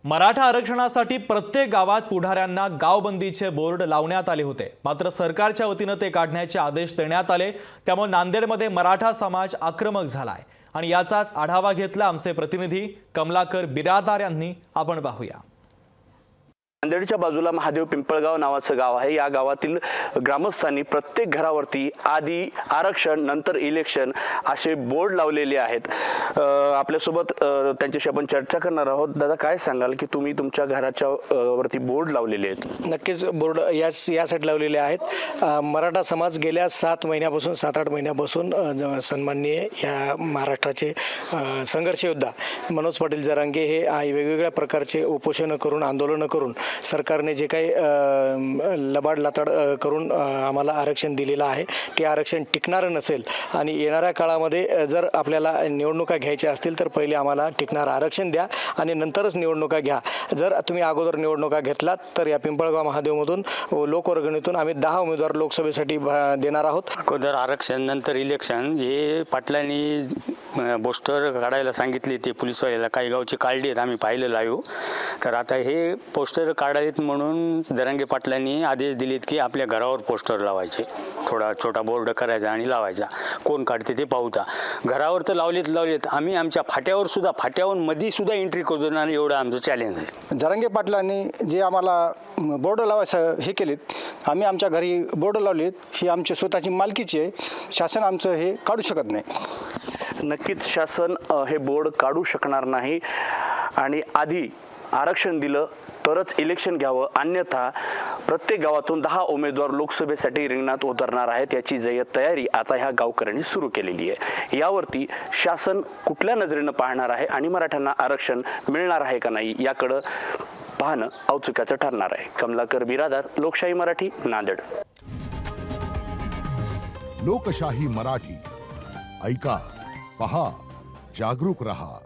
मराठा आरक्षणासाठी प्रत्येक गावात पुढाऱ्यांना गावबंदीचे बोर्ड लावण्यात आले होते। मात्र सरकारच्या वतीने ते काढण्याचे आदेश देण्यात आले। त्यामुळे नांदेडमध्ये मराठा समाज आक्रमक झालाय आणि याचाच आढावा घेतला आमचे प्रतिनिधी कमलाकर बिरादार यांनी। आपण पाहूया। नांदेडच्या बाजूला महादेव पिंपळगाव नावाचं गाव आहे। या गावातील ग्रामस्थांनी प्रत्येक घरावरती आधी आरक्षण नंतर इलेक्शन असे बोर्ड लावलेले आहेत। आपल्यासोबत त्यांच्याशी आपण चर्चा करणार आहोत। दादा, काय सांगाल की तुम्ही तुमच्या घराच्या वरती बोर्ड लावलेले आहेत? नक्कीच बोर्ड यासाठी लावलेले आहेत। मराठा समाज गेल्या 7 महिन्यापासून 7-8 महिन्यापासून सन्माननीय या महाराष्ट्राचे संघर्ष योद्धा मनोज पाटील जरांगे हे वेगवेगळ्या प्रकारचे उपोषण करून आंदोलन करून सरकारने जे काही लबाड लाताड करून आम्हाला आरक्षण दिलेलं आहे ते आरक्षण टिकणारं नसेल आणि येणाऱ्या काळामध्ये जर आपल्याला निवडणुका घ्यायच्या असतील तर पहिले आम्हाला टिकणारं आरक्षण द्या आणि नंतरच निवडणुका घ्या। जर तुम्ही अगोदर निवडणुका घेतलात तर या पिंपळगाव महादेवमधून लोकवर्गणीतून आम्ही 10 उमेदवार लोकसभेसाठी देणार आहोत। अगोदर आरक्षण नंतर इलेक्शन हे पाटलांनी पोस्टर काढायला सांगितले। ते पोलीसवाल्याला काही गावची काढली आहेत, आम्ही पाहिलं लाईव्ह। तर आता हे पोस्टर काढायत म्हणून जरांगे पाटलांनी आदेश दिलेत की आपल्या घरावर पोस्टर लावायचे, थोडा छोटा बोर्ड करायचा आणि लावायचा। कोण काढते ते पाहूता। घरावर तर लावलेत, आम्ही आमच्या फाट्यावर सुद्धा मध्ये सुद्धा एंट्री करू देणार एवढं आमचं चॅलेंज आहे। जरांगे पाटलांनी जे आम्हाला बोर्ड लावायचं हे केलेत, आम्ही आमच्या घरी बोर्ड लावलेत, ही आमची स्वतःची मालकीची आहे। शासन आमचं हे काढू शकत नाही। नक्कीच शासन हे बोर्ड काढू शकणार नाही आणि आधी आरक्षण दिलं तरच इलेक्शन घ्यावं, अन्यथा प्रत्येक गावातून 10 उमेदवार लोकसभेसाठी रिंगणात उतरणार आहेत। याची जय्यत तयारी आता ह्या गावकऱ्यांनी सुरू केलेली आहे। यावरती शासन कुठल्या नजरेनं पाहणार आहे आणि मराठ्यांना आरक्षण मिळणार आहे का नाही याकडं पाहणं औत्सुक्याचं ठरणार आहे। कमलाकर बिरादार, लोकशाही मराठी, नांदेड। लोकशाही मराठी ऐका, पहा, जागरूक रहा।